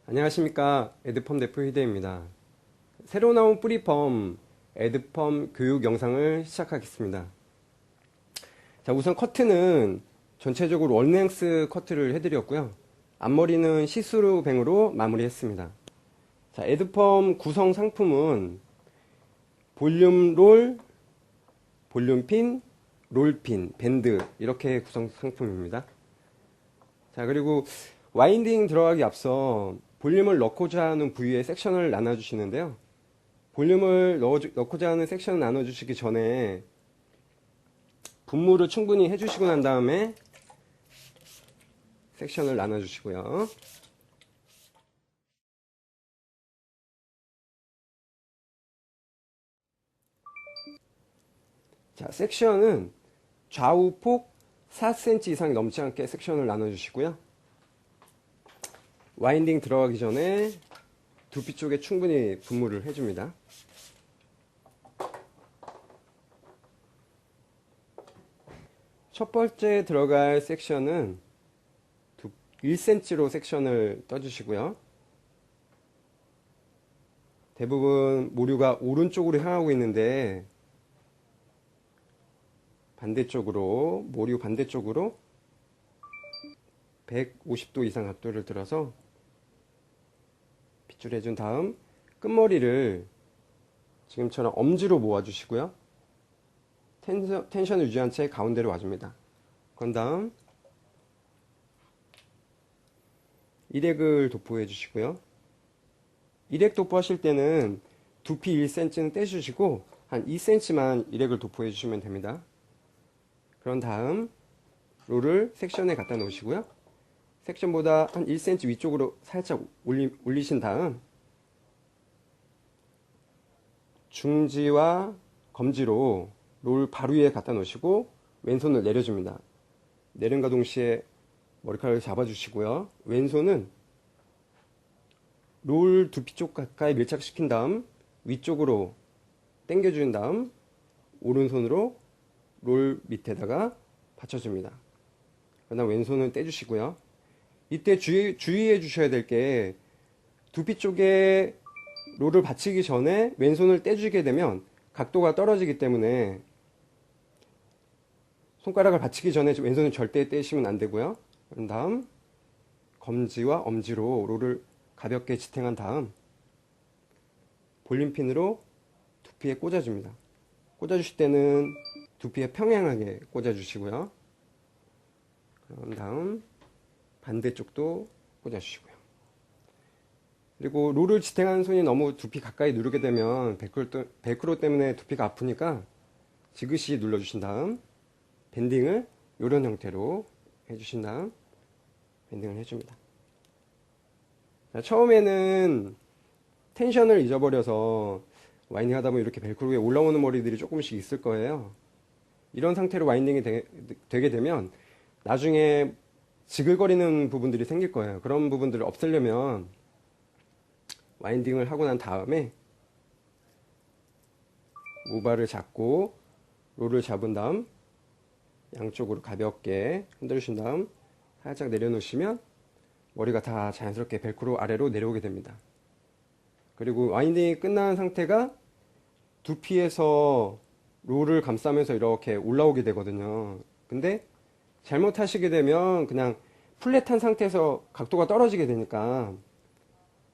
안녕하십니까. 에드펌 대표 희대입니다. 새로 나온 뿌리펌 에드펌 교육 영상을 시작하겠습니다. 자, 우선 커트는 전체적으로 원랭스 커트를 해드렸고요. 앞머리는 시스루 뱅으로 마무리했습니다. 자, 에드펌 구성 상품은 볼륨 롤, 볼륨 핀, 롤핀, 밴드 이렇게 구성 상품입니다. 자, 그리고 와인딩 들어가기 앞서 볼륨을 넣고자 하는 부위에 섹션을 나눠주시는데요. 볼륨을 넣고자 하는 섹션을 나눠주시기 전에 분무를 충분히 해주시고 난 다음에 섹션을 나눠주시고요. 자, 섹션은 좌우폭 4cm 이상이 넘지 않게 섹션을 나눠주시고요. 와인딩 들어가기 전에 두피 쪽에 충분히 분무를 해줍니다. 첫 번째 들어갈 섹션은 1cm로 섹션을 떠주시고요. 대부분 모류가 오른쪽으로 향하고 있는데 반대쪽으로, 모류 반대쪽으로 150도 이상 각도를 들어서 빗줄 해준 다음 끝머리를 지금처럼 엄지로 모아주시고요. 텐션을 유지한 채 가운데로 와줍니다. 그런 다음 일액을 도포해 주시고요. 일액 도포하실 때는 두피 1cm는 떼주시고 한 2cm만 일액을 도포해 주시면 됩니다. 그런 다음 롤을 섹션에 갖다 놓으시고요. 섹션보다 한 1cm 위쪽으로 살짝 올리신 다음 중지와 검지로 롤 바로 위에 갖다 놓으시고 왼손을 내려줍니다. 내림과 동시에 머리카락을 잡아주시고요. 왼손은 롤 두피 쪽 가까이 밀착시킨 다음 위쪽으로 당겨준 다음 오른손으로 롤 밑에다가 받쳐줍니다. 그 다음 왼손을 떼주시고요. 이때 주의해 주셔야 될 게 두피 쪽에 롤을 받치기 전에 왼손을 떼주게 되면 각도가 떨어지기 때문에 손가락을 받치기 전에 왼손을 절대 떼시면 안 되고요. 그런 다음 검지와 엄지로 롤을 가볍게 지탱한 다음 볼륨핀으로 두피에 꽂아줍니다. 꽂아주실 때는 두피에 평행하게 꽂아주시고요. 그런 다음 반대쪽도 꽂아주시고요. 그리고 롤을 지탱하는 손이 너무 두피 가까이 누르게 되면 벨크로 때문에 두피가 아프니까 지그시 눌러주신 다음 밴딩을 이런 형태로 해주신 다음 밴딩을 해줍니다. 자, 처음에는 텐션을 잊어버려서 와인딩 하다 보면 이렇게 벨크로에 올라오는 머리들이 조금씩 있을 거예요. 이런 상태로 와인딩이 되게 되면 나중에 지글거리는 부분들이 생길 거예요. 그런 부분들을 없애려면 와인딩을 하고 난 다음에 모발을 잡고 롤을 잡은 다음 양쪽으로 가볍게 흔들으신 다음 살짝 내려놓으시면 머리가 다 자연스럽게 벨크로 아래로 내려오게 됩니다. 그리고 와인딩이 끝난 상태가 두피에서 롤을 감싸면서 이렇게 올라오게 되거든요. 근데 잘못하시게 되면 그냥 플랫한 상태에서 각도가 떨어지게 되니까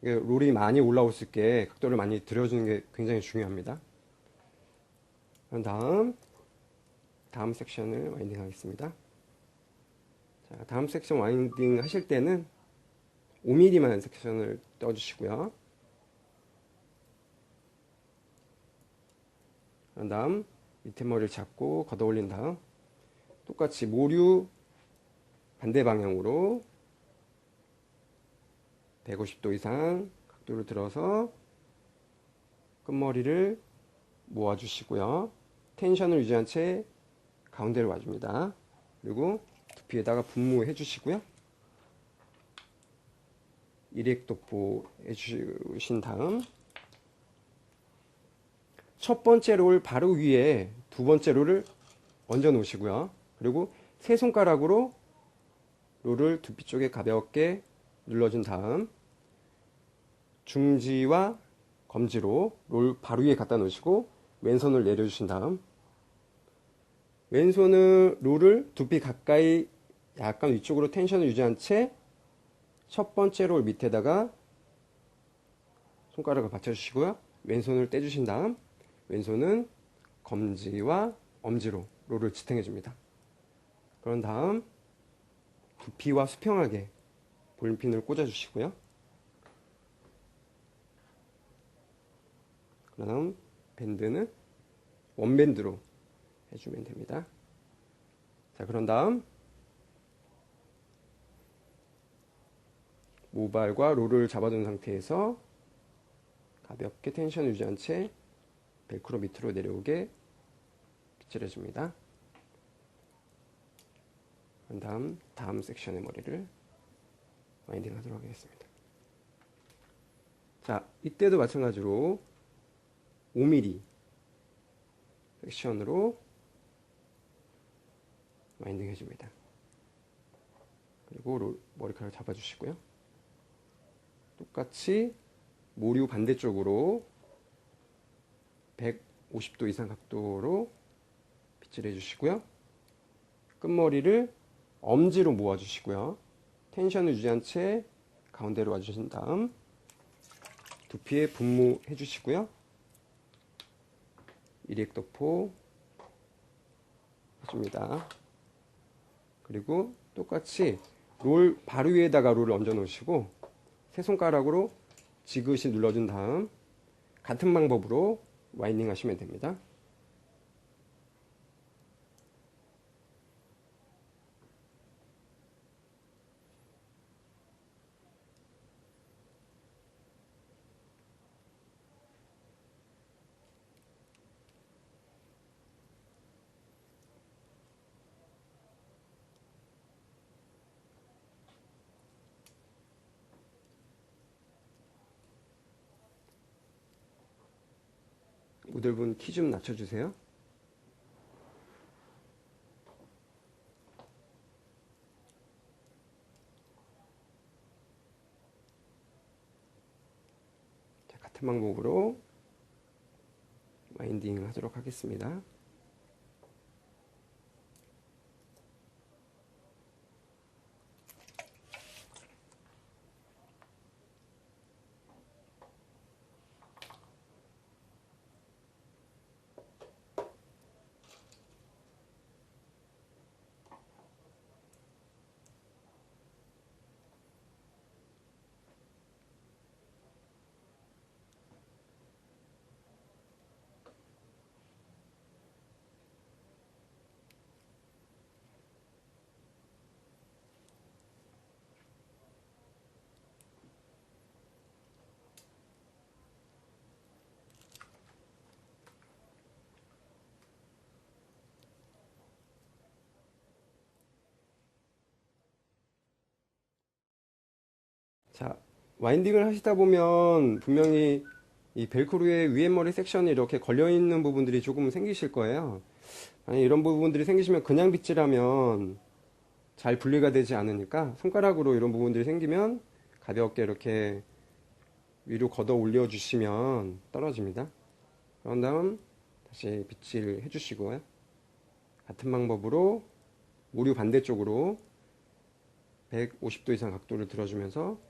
롤이 많이 올라올 수 있게 각도를 많이 들여주는 게 굉장히 중요합니다. 그런 다음 섹션을 와인딩 하겠습니다. 자, 다음 섹션 와인딩 하실 때는 5mm만 섹션을 떠주시고요. 그런 다음 밑에 머리를 잡고 걷어 올린 다음 똑같이 모류 반대 방향으로 150도 이상 각도를 들어서 끝머리를 모아주시고요. 텐션을 유지한 채 가운데로 와줍니다. 그리고 두피에다가 분무해 주시고요. 일액 도포 해주신 다음 첫 번째 롤 바로 위에 두 번째 롤을 얹어 놓으시고요. 그리고 세 손가락으로 롤을 두피 쪽에 가볍게 눌러준 다음 중지와 검지로 롤 바로 위에 갖다 놓으시고 왼손을 내려주신 다음 왼손을 롤을 두피 가까이 약간 위쪽으로 텐션을 유지한 채 첫 번째 롤 밑에다가 손가락을 받쳐주시고요. 왼손을 떼주신 다음 왼손은 검지와 엄지로 롤을 지탱해줍니다. 그런 다음 두피와 수평하게 볼펜을 꽂아주시고요. 그 다음 밴드는 원밴드로 해주면 됩니다. 자, 그런 다음 모발과 롤을 잡아둔 상태에서 가볍게 텐션을 유지한 채 벨크로 밑으로 내려오게 빗질해줍니다. 그런 다음 섹션의 머리를 와인딩 하도록 하겠습니다. 자, 이때도 마찬가지로 5mm 섹션으로 와인딩 해줍니다. 그리고 머리카락을 잡아주시고요. 똑같이 모류 반대쪽으로 150도 이상 각도로 빗질해 주시고요. 끝머리를 엄지로 모아주시고요. 텐션을 유지한 채 가운데로 와주신 다음 두피에 분무해 주시고요. 일액도포 해줍니다. 그리고 똑같이 롤 바로 위에다가 롤을 얹어 놓으시고 세 손가락으로 지그시 눌러준 다음 같은 방법으로 와인딩 하시면 됩니다. 모델분 키 좀 낮춰주세요. 자, 같은 방법으로 와인딩 하도록 하겠습니다. 자, 와인딩을 하시다 보면 분명히 이 벨크로의 위에 머리 섹션에 이렇게 걸려있는 부분들이 조금 생기실 거예요. 아니, 이런 부분들이 생기시면 그냥 빗질하면 잘 분리가 되지 않으니까 손가락으로 이런 부분들이 생기면 가볍게 이렇게 위로 걷어 올려 주시면 떨어집니다. 그런 다음 다시 빗질 해주시고요. 같은 방법으로 모류 반대쪽으로 150도 이상 각도를 들어주면서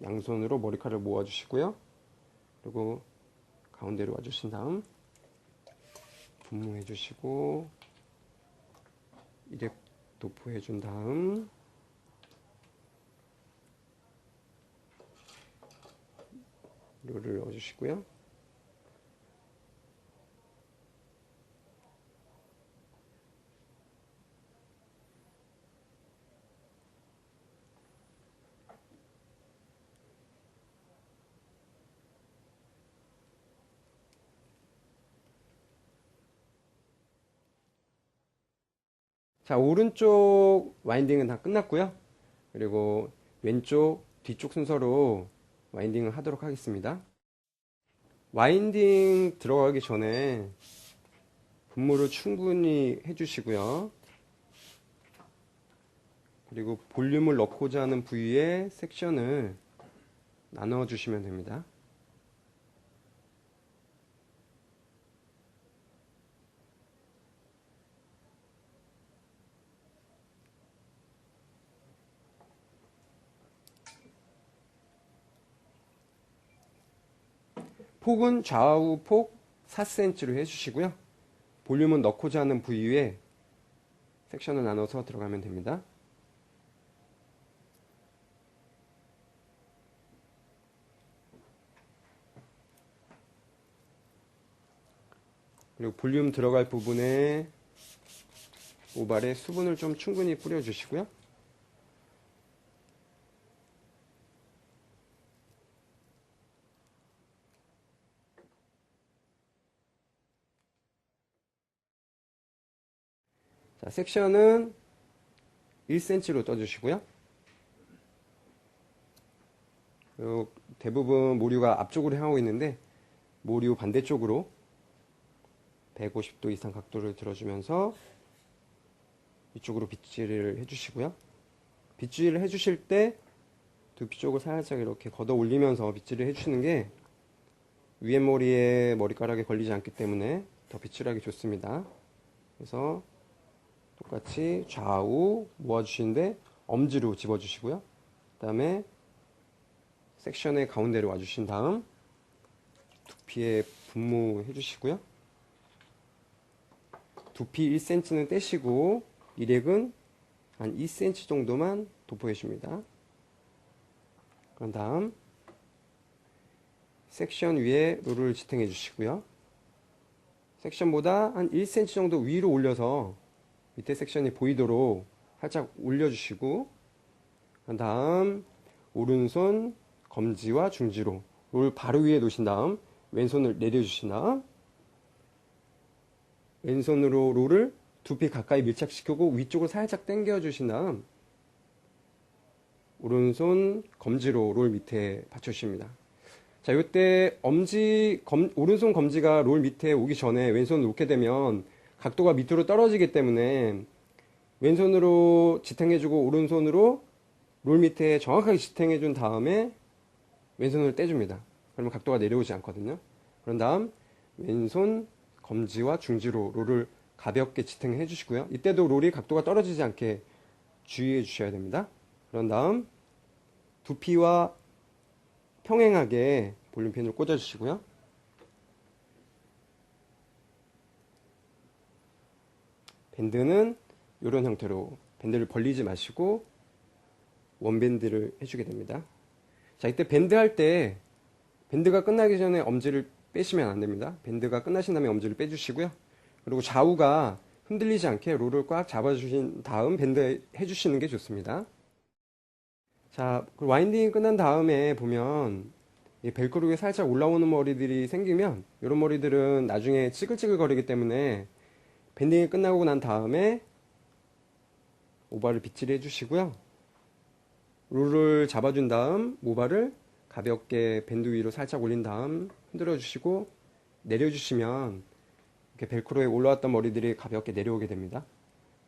양손으로 머리카락을 모아주시고요. 그리고 가운데로 와주신 다음 분무해 주시고 일액 도포해 준 다음 롤을 넣어주시고요. 자, 오른쪽 와인딩은 다 끝났고요. 그리고 왼쪽, 뒤쪽 순서로 와인딩을 하도록 하겠습니다. 와인딩 들어가기 전에 분무를 충분히 해주시고요. 그리고 볼륨을 넣고자 하는 부위의 섹션을 나눠 주시면 됩니다. 폭은 좌우 폭 4cm로 해주시고요. 볼륨은 넣고자 하는 부위에 섹션을 나눠서 들어가면 됩니다. 그리고 볼륨 들어갈 부분에 모발에 수분을 좀 충분히 뿌려주시고요. 자, 섹션은 1cm로 떠주시고요. 그리고 대부분 모류가 앞쪽으로 향하고 있는데 모류 반대쪽으로 150도 이상 각도를 들어주면서 이쪽으로 빗질을 해주시고요. 빗질을 해주실 때 두피 쪽을 살짝 이렇게 걷어 올리면서 빗질을 해주시는 게 위에 머리에 머리카락에 걸리지 않기 때문에 더 빗질하기 좋습니다. 그래서 똑같이 좌우 모아주시는데 엄지로 집어주시고요. 그 다음에 섹션의 가운데로 와주신 다음 두피에 분무해 주시고요. 두피 1cm는 떼시고 일액은 한 2cm 정도만 도포해 줍니다. 그런 다음 섹션 위에 롤을 지탱해 주시고요. 섹션보다 한 1cm 정도 위로 올려서 밑에 섹션이 보이도록 살짝 올려주시고 그 다음 오른손 검지와 중지로 롤 바로 위에 놓으신 다음 왼손을 내려주신 다음 왼손으로 롤을 두피 가까이 밀착시키고 위쪽을 살짝 당겨 주신 다음 오른손 검지로 롤 밑에 받쳐주십니다. 자, 이때 오른손 검지가 롤 밑에 오기 전에 왼손을 놓게 되면 각도가 밑으로 떨어지기 때문에 왼손으로 지탱해주고 오른손으로 롤 밑에 정확하게 지탱해준 다음에 왼손을 떼줍니다. 그러면 각도가 내려오지 않거든요. 그런 다음 왼손 검지와 중지로 롤을 가볍게 지탱해 주시고요. 이때도 롤이 각도가 떨어지지 않게 주의해 주셔야 됩니다. 그런 다음 두피와 평행하게 볼륨펜을 꽂아 주시고요. 밴드는 이런 형태로 밴드를 벌리지 마시고 원밴드를 해주게 됩니다. 자, 이때 밴드 할 때 밴드가 끝나기 전에 엄지를 빼시면 안 됩니다. 밴드가 끝나신 다음에 엄지를 빼주시고요. 그리고 좌우가 흔들리지 않게 롤을 꽉 잡아주신 다음 밴드 해주시는 게 좋습니다. 자, 와인딩이 끝난 다음에 보면 이 벨크로에 살짝 올라오는 머리들이 생기면 이런 머리들은 나중에 찌글찌글 거리기 때문에 밴딩이 끝나고 난 다음에 모발을 빗질 해주시고요. 롤을 잡아준 다음 모발을 가볍게 밴드 위로 살짝 올린 다음 흔들어 주시고 내려주시면 이렇게 벨크로에 올라왔던 머리들이 가볍게 내려오게 됩니다.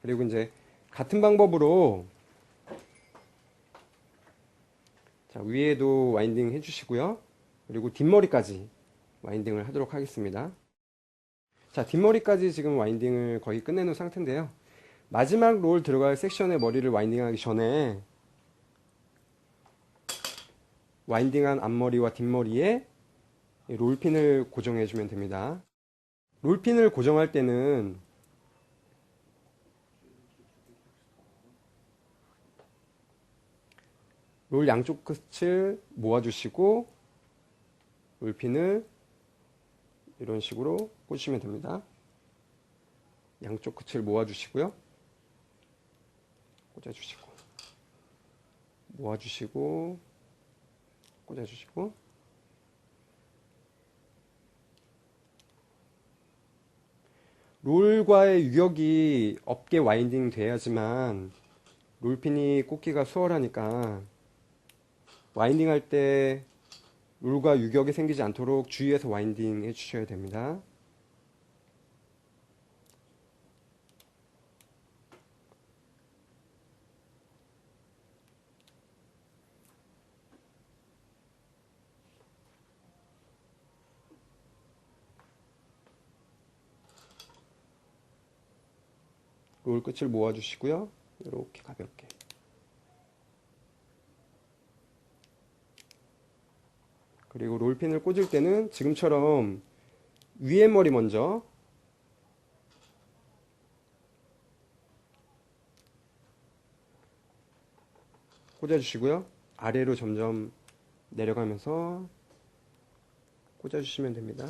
그리고 이제 같은 방법으로 자, 위에도 와인딩 해주시고요. 그리고 뒷머리까지 와인딩을 하도록 하겠습니다. 자, 뒷머리까지 지금 와인딩을 거의 끝내놓은 상태인데요. 마지막 롤 들어갈 섹션의 머리를 와인딩하기 전에 와인딩한 앞머리와 뒷머리에 롤핀을 고정해주면 됩니다. 롤핀을 고정할 때는 롤 양쪽 끝을 모아주시고 롤핀을 이런 식으로 꽂으시면 됩니다. 양쪽 끝을 모아주시고요. 꽂아주시고 모아주시고 꽂아주시고 롤과의 유격이 없게 와인딩 돼야지만 롤핀이 꽂기가 수월하니까 와인딩 할 때 롤과 유격이 생기지 않도록 주의해서 와인딩 해주셔야 됩니다. 롤 끝을 모아주시고요. 이렇게 가볍게. 그리고 롤핀을 꽂을 때는 지금처럼 위에 머리 먼저 꽂아주시고요. 아래로 점점 내려가면서 꽂아주시면 됩니다.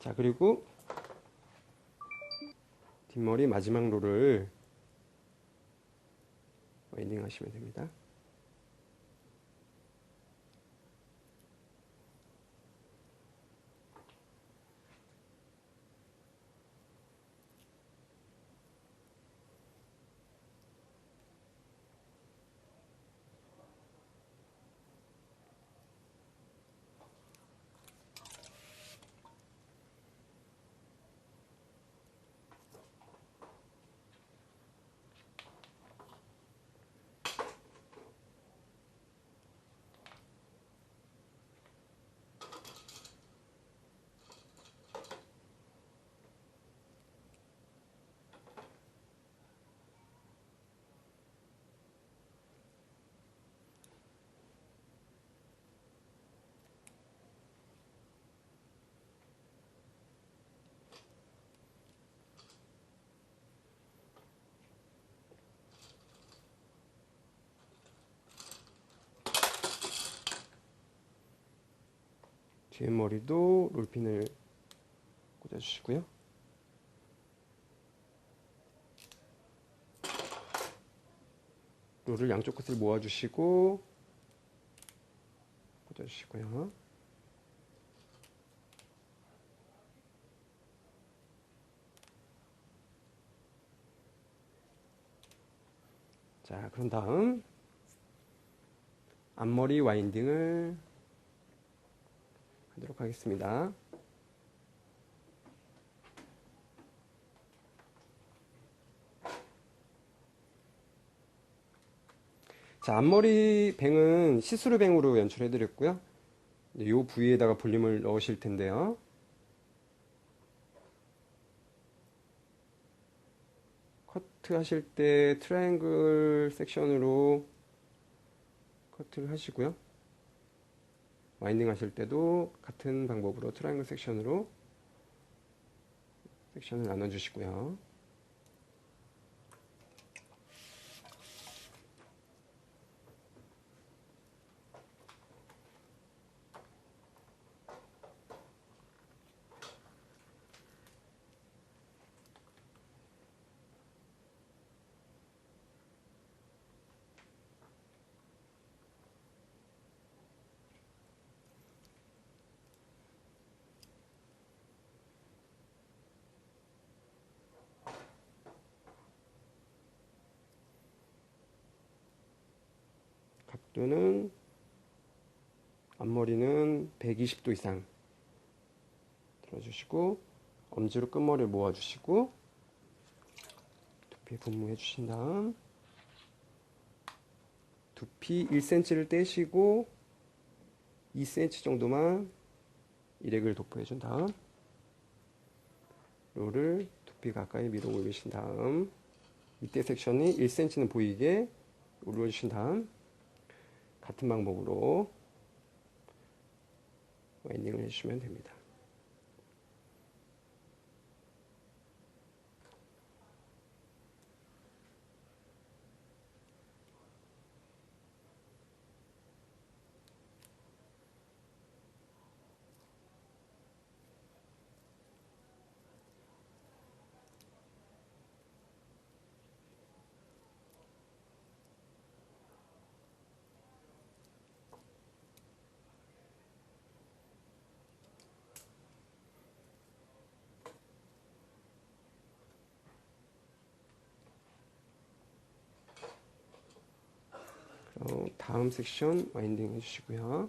자, 그리고 뒷머리 마지막 롤을 와인딩 하시면 됩니다. 뒷머리도 롤핀을 꽂아주시고요. 롤을 양쪽 끝을 모아주시고 꽂아주시고요. 자, 그런 다음 앞머리 와인딩을 하도록 하겠습니다. 자, 앞머리 뱅은 시스루 뱅으로 연출해 드렸고요. 이 부위에다가 볼륨을 넣으실 텐데요. 커트 하실 때 트라이앵글 섹션으로 커트를 하시고요. 와인딩 하실 때도 같은 방법으로 트라이앵글 섹션으로 섹션을 나눠 주시고요. 각도는 앞머리는 120도 이상 들어주시고 엄지로 끝머리를 모아주시고 두피에 분무해 주신 다음 두피 1cm를 떼시고 2cm 정도만 일액을 도포해 준 다음 롤을 두피 가까이 밀어 올리신 다음 밑에 섹션이 1cm는 보이게 올려주신 다음 같은 방법으로 와인딩을 해주시면 됩니다. 다음 섹션 와인딩 해주시고요.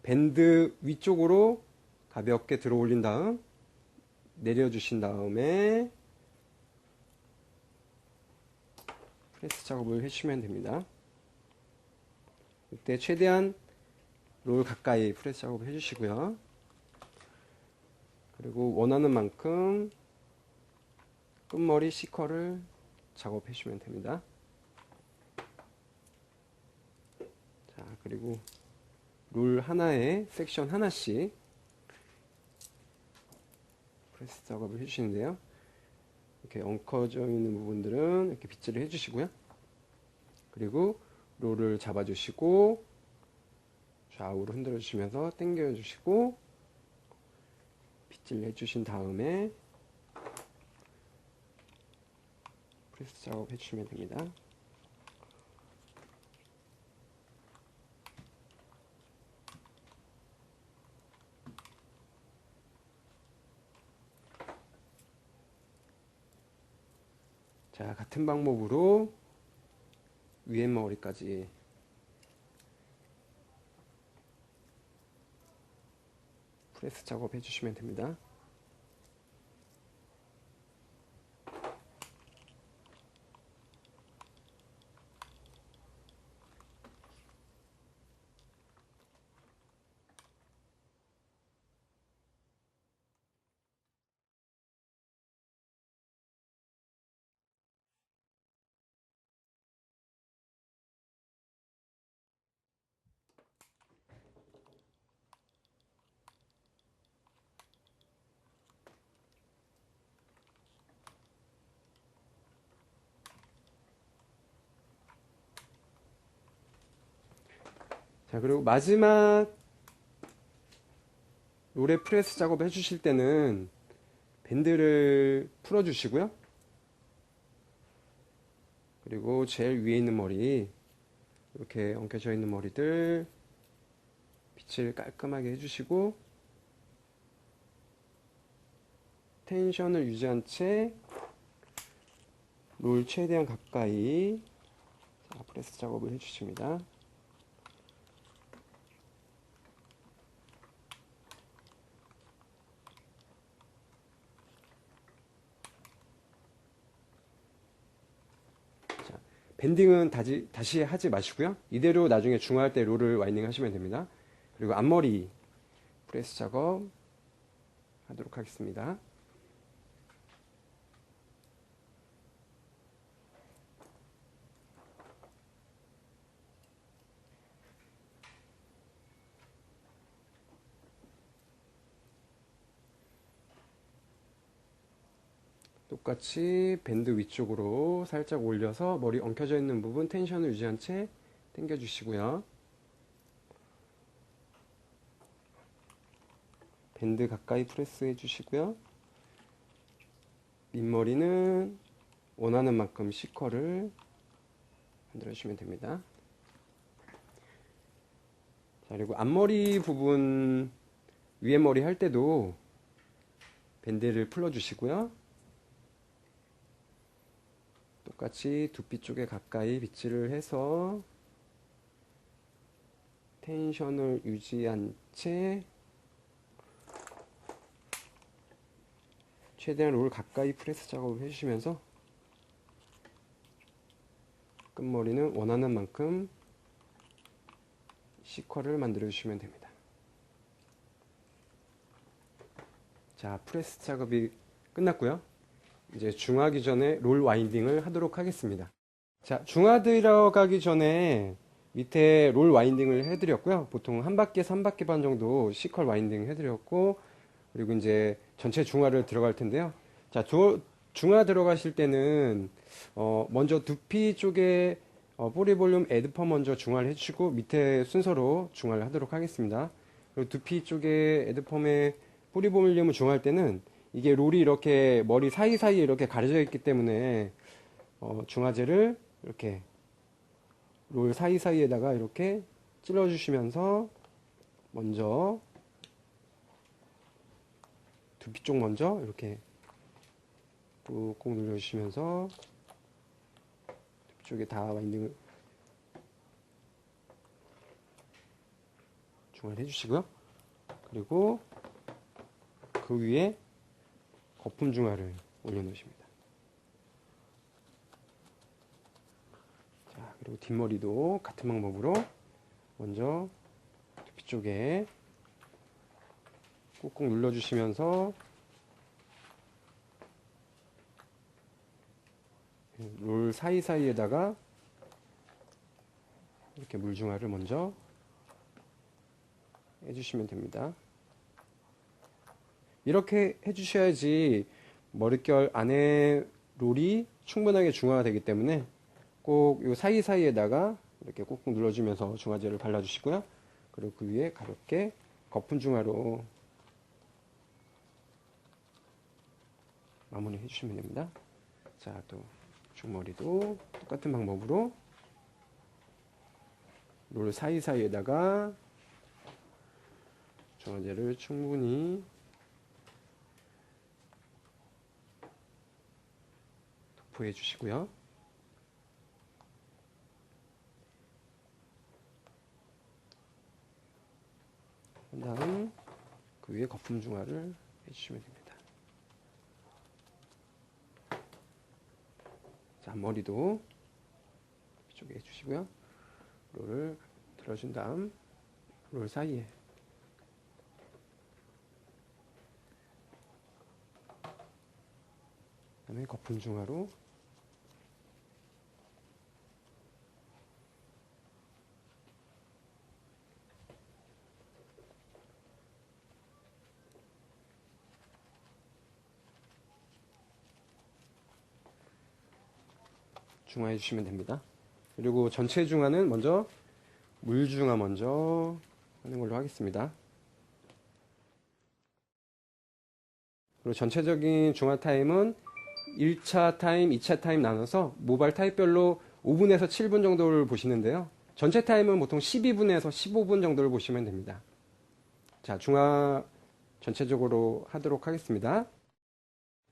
밴드 위쪽으로 가볍게 들어 올린 다음 내려주신 다음에 프레스 작업을 해주시면 됩니다. 이때 최대한 롤 가까이 프레스 작업을 해주시고요. 그리고 원하는 만큼 끝머리 C컬을 작업해 주시면 됩니다. 자, 그리고 롤 하나에 섹션 하나씩 프레스 작업을 해주시는데요. 이렇게 엉켜져 있는 부분들은 이렇게 빗질을 해주시고요. 그리고 롤을 잡아주시고 좌우로 흔들어 주시면서 당겨 주시고 빗질 해주신 다음에 프레스 작업 해주시면 됩니다. 자, 같은 방법으로 위에 머리까지 프레스 작업 해주시면 됩니다. 자, 그리고 마지막 롤에 프레스 작업 해주실 때는 밴드를 풀어주시고요. 그리고 제일 위에 있는 머리, 이렇게 엉켜져 있는 머리들 빗질 깔끔하게 해주시고 텐션을 유지한 채 롤 최대한 가까이 프레스 작업을 해주십니다. 자, 밴딩은 다시 하지 마시고요. 이대로 나중에 중화할 때 롤을 와인딩 하시면 됩니다. 그리고 앞머리 프레스 작업 하도록 하겠습니다. 똑같이 밴드 위쪽으로 살짝 올려서 머리 엉켜져 있는 부분 텐션을 유지한 채 당겨 주시고요. 밴드 가까이 프레스 해 주시고요. 밑머리는 원하는 만큼 C컬을 만들어 주시면 됩니다. 자, 그리고 앞머리 부분 위에 머리 할 때도 밴드를 풀어 주시고요. 똑같이 두피 쪽에 가까이 빗질을 해서 텐션을 유지한 채 최대한 롤 가까이 프레스 작업을 해주시면서 끝머리는 원하는 만큼 C컬을 만들어 주시면 됩니다. 자, 프레스 작업이 끝났고요. 이제 중화하기 전에 롤 와인딩을 하도록 하겠습니다. 자, 중화 들어가기 전에 밑에 롤 와인딩을 해드렸고요. 보통 한 바퀴에서 한 바퀴 반 정도 C컬 와인딩 해드렸고, 그리고 이제 전체 중화를 들어갈 텐데요. 자, 중화 들어가실 때는 먼저 두피 쪽에 보리 볼륨 에드펌 먼저 중화를 해주시고 밑에 순서로 중화를 하도록 하겠습니다. 그리고 두피 쪽에 에드펌에 보리 볼륨을 중화할 때는 이게 롤이 이렇게 머리 사이사이에 이렇게 가려져 있기 때문에 중화제를 이렇게 롤 사이사이에다가 이렇게 찔러 주시면서 먼저 두피 쪽 먼저 이렇게 꾹꾹 눌러주시면서 두피 쪽에 다 와인딩을 중화를 해주시고요. 그리고 그 위에 거품 중화를 올려놓으십니다. 자, 그리고 뒷머리도 같은 방법으로 먼저 두피 쪽에 꾹꾹 눌러주시면서 롤 사이사이에다가 이렇게 물중화를 먼저 해주시면 됩니다. 이렇게 해주셔야지 머릿결 안에 롤이 충분하게 중화가 되기 때문에 꼭 이 사이사이에다가 이렇게 꾹꾹 눌러주면서 중화제를 발라주시고요. 그리고 그 위에 가볍게 거품 중화로 마무리 해주시면 됩니다. 자, 또 중머리도 똑같은 방법으로 롤 사이사이에다가 중화제를 충분히 도포해 주시고요. 그 다음 그 위에 거품 중화를 해주시면 됩니다. 자, 앞머리도 이쪽에 해주시고요. 롤을 들어준 다음 롤 사이에 그 다음에 거품 중화로 중화해 주시면 됩니다. 그리고 전체 중화는 먼저 물 중화 먼저 하는 걸로 하겠습니다. 그리고 전체적인 중화 타임은 1차 타임, 2차 타임 나눠서 모발 타입별로 5분에서 7분 정도를 보시는데요. 전체 타임은 보통 12분에서 15분 정도를 보시면 됩니다. 자, 중화 전체적으로 하도록 하겠습니다.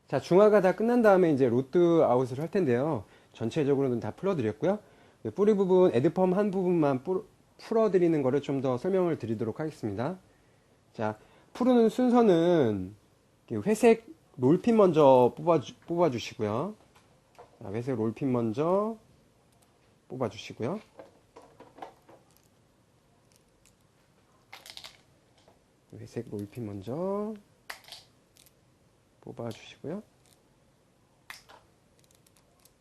자, 중화가 다 끝난 다음에 이제 로트 아웃을 할 텐데요. 전체적으로는 다 풀어드렸고요. 뿌리 부분, 에드펌 한 부분만 풀어드리는 거를 좀 더 설명을 드리도록 하겠습니다. 자, 푸르는 순서는 회색 롤핀 먼저 뽑아주시고요. 자, 회색 롤핀 먼저 뽑아주시고요. 회색 롤핀 먼저 뽑아주시고요.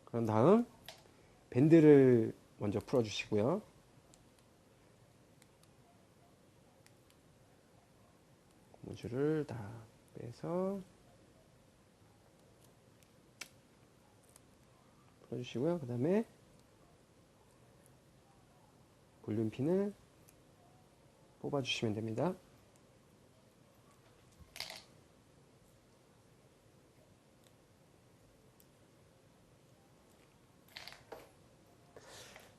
그런 다음 밴드를 먼저 풀어주시고요. 고무줄을 다 빼서 풀어주시고요. 그 다음에 볼륨핀을 뽑아주시면 됩니다.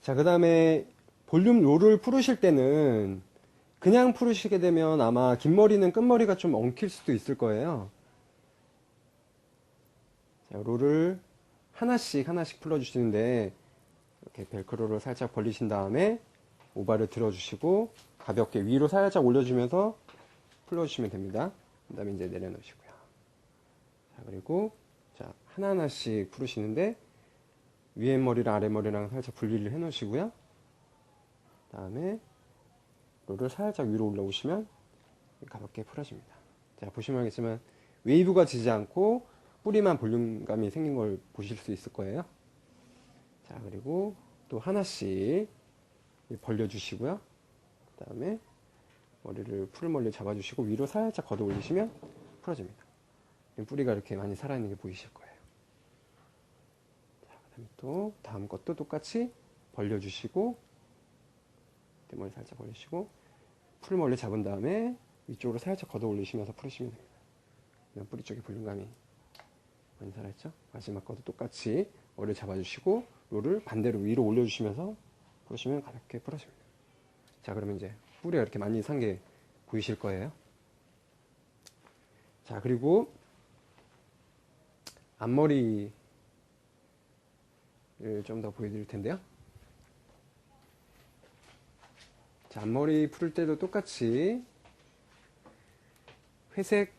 자, 그 다음에 볼륨 롤을 풀으실 때는 그냥 풀으시게 되면 아마 긴 머리는 끝머리가 좀 엉킬 수도 있을 거예요. 자, 롤을 하나씩 풀어주시는데 이렇게 벨크로를 살짝 벌리신 다음에 오바를 들어주시고 가볍게 위로 살짝 올려주면서 풀어주시면 됩니다. 그 다음에 이제 내려놓으시고요. 자, 그리고 자, 하나하나씩 풀으시는데 위에 머리랑 아래 머리랑 살짝 분리를 해 놓으시고요. 그 다음에 롤을 살짝 위로 올라오시면 가볍게 풀어집니다. 자, 보시면 알겠지만 웨이브가 지지 않고 뿌리만 볼륨감이 생긴 걸 보실 수 있을 거예요. 자, 그리고 또 하나씩 벌려주시고요. 그 다음에 머리를 풀머리를 잡아주시고 위로 살짝 걷어 올리시면 풀어집니다. 뿌리가 이렇게 많이 살아있는 게 보이실 거예요. 자, 그 다음에 또 다음 것도 똑같이 벌려주시고 머리 살짝 벌리시고 풀머리 잡은 다음에 위쪽으로 살짝 걷어 올리시면서 풀으시면 됩니다. 뿌리 쪽에 볼륨감이 많이 살아있죠? 마지막 것도 똑같이 머리를 잡아주시고 롤을 반대로 위로 올려주시면서 풀으시면 가볍게 풀어집니다. 자, 그러면 이제 뿌리가 이렇게 많이 산 게 보이실 거예요. 자, 그리고 앞머리를 좀 더 보여드릴 텐데요. 자, 앞머리 풀을 때도 똑같이 회색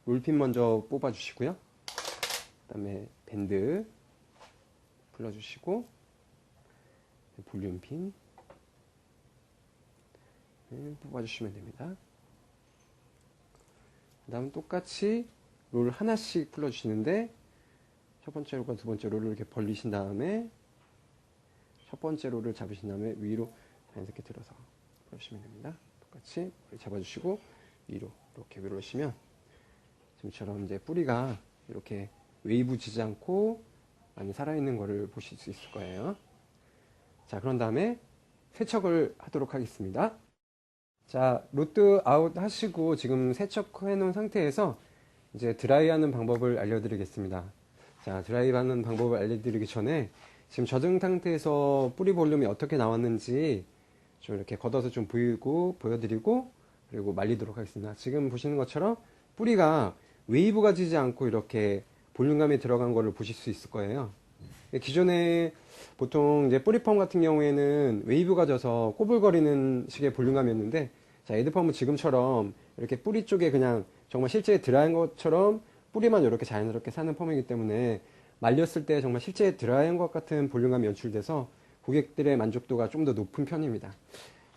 롤핀 먼저 뽑아주시고요. 그 다음에 밴드 풀어주시고, 볼륨핀 뽑아주시면 됩니다. 그 다음 똑같이 롤 하나씩 풀어주시는데, 첫 번째 롤과 두 번째 롤을 이렇게 벌리신 다음에 첫 번째 롤을 잡으신 다음에 위로 자연스럽게 들어서 풀어주시면 됩니다. 똑같이 잡아주시고 위로 이렇게 밀어주시면 지금처럼 이제 뿌리가 이렇게 웨이브 지지 않고 많이 살아있는 거를 보실 수 있을 거예요. 자, 그런 다음에 세척을 하도록 하겠습니다. 자, 로트 아웃 하시고 지금 세척해 놓은 상태에서 이제 드라이하는 방법을 알려드리겠습니다. 자, 드라이하는 방법을 알려드리기 전에 지금 젖은 상태에서 뿌리 볼륨이 어떻게 나왔는지 좀 이렇게 걷어서 좀 보여드리고 그리고 말리도록 하겠습니다. 지금 보시는 것처럼 뿌리가 웨이브가 지지 않고 이렇게 볼륨감이 들어간 거를 보실 수 있을 거예요. 기존에 보통 이제 뿌리펌 같은 경우에는 웨이브가 져서 꼬불거리는 식의 볼륨감이었는데, 자, 에드펌은 지금처럼 이렇게 뿌리 쪽에 그냥 정말 실제 드라이한 것처럼 뿌리만 이렇게 자연스럽게 사는 펌이기 때문에 말렸을 때 정말 실제 드라이한 것 같은 볼륨감이 연출돼서 고객들의 만족도가 좀 더 높은 편입니다.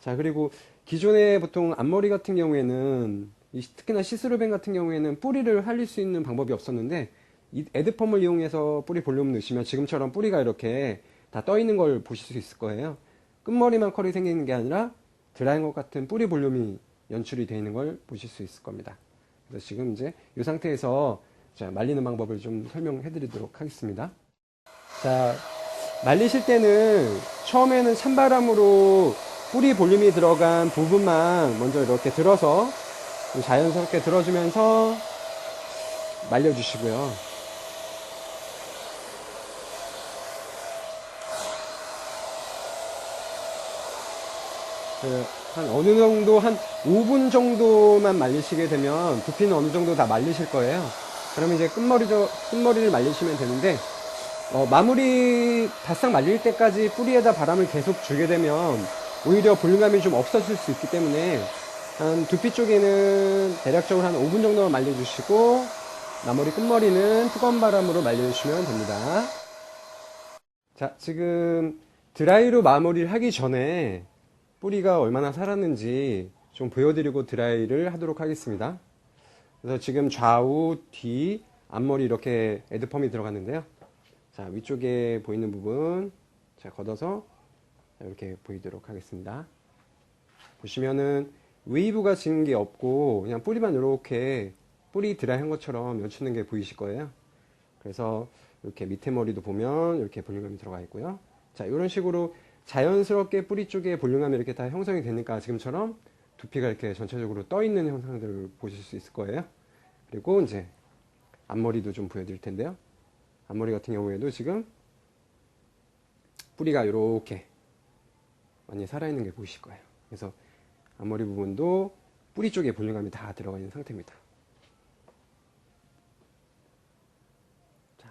자, 그리고 기존에 보통 앞머리 같은 경우에는 특히나 시스루뱅 같은 경우에는 뿌리를 살릴 수 있는 방법이 없었는데, 이 에드펌을 이용해서 뿌리 볼륨을 넣으시면 지금처럼 뿌리가 이렇게 다 떠 있는 걸 보실 수 있을 거예요. 끝머리만 컬이 생기는 게 아니라 드라이한 것 같은 뿌리 볼륨이 연출이 되어 있는 걸 보실 수 있을 겁니다. 그래서 지금 이제 이 상태에서 자, 말리는 방법을 좀 설명해 드리도록 하겠습니다. 자, 말리실 때는 처음에는 찬바람으로 뿌리 볼륨이 들어간 부분만 먼저 이렇게 들어서 자연스럽게 들어주면서 말려주시고요. 한 어느 정도 한 5분 정도만 말리시게 되면 두피는 어느 정도 다 말리실 거예요. 그러면 이제 끝머리를 말리시면 되는데, 마무리 바싹 말릴 때까지 뿌리에다 바람을 계속 주게 되면 오히려 볼륨감이 좀 없어질 수 있기 때문에 한 두피 쪽에는 대략적으로 한 5분 정도만 말려주시고 나머지 끝머리는 뜨거운 바람으로 말려주시면 됩니다. 자, 지금 드라이로 마무리를 하기 전에 뿌리가 얼마나 살았는지 좀 보여드리고 드라이를 하도록 하겠습니다. 그래서 지금 좌우, 뒤, 앞머리 이렇게 에드펌이 들어갔는데요. 자, 위쪽에 보이는 부분 자, 걷어서 이렇게 보이도록 하겠습니다. 보시면은 웨이브가 지는 게 없고 그냥 뿌리만 이렇게 뿌리 드라이한 것처럼 연출된 게 보이실 거예요. 그래서 이렇게 밑에 머리도 보면 이렇게 볼륨감이 들어가 있고요. 자, 이런 식으로 자연스럽게 뿌리 쪽에 볼륨감이 이렇게 다 형성이 되니까 지금처럼 두피가 이렇게 전체적으로 떠 있는 형상들을 보실 수 있을 거예요. 그리고 이제 앞머리도 좀 보여드릴 텐데요. 앞머리 같은 경우에도 지금 뿌리가 이렇게 많이 살아있는 게 보이실 거예요. 그래서 앞머리 부분도 뿌리 쪽에 볼륨감이 다 들어가 있는 상태입니다. 자,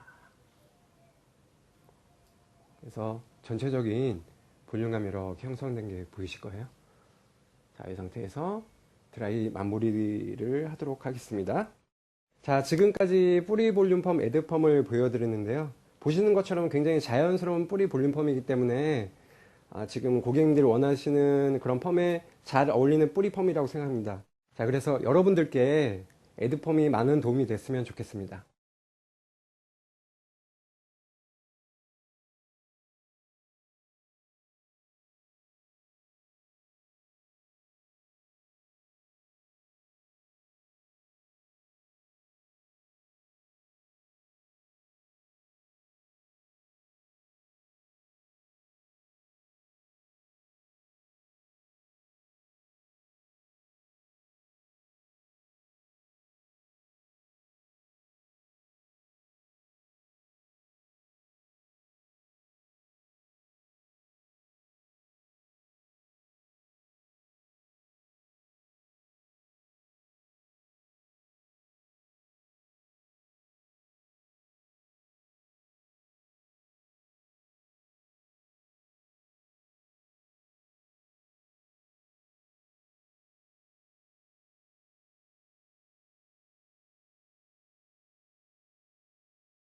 그래서 전체적인 볼륨감이 이렇게 형성된 게 보이실 거예요. 자, 이 상태에서 드라이 마무리를 하도록 하겠습니다. 자, 지금까지 뿌리 볼륨 펌, 에드 펌을 보여드렸는데요. 보시는 것처럼 굉장히 자연스러운 뿌리 볼륨 펌이기 때문에 지금 고객님들이 원하시는 그런 펌에 잘 어울리는 뿌리 펌이라고 생각합니다. 자, 그래서 여러분들께 에드 펌이 많은 도움이 됐으면 좋겠습니다.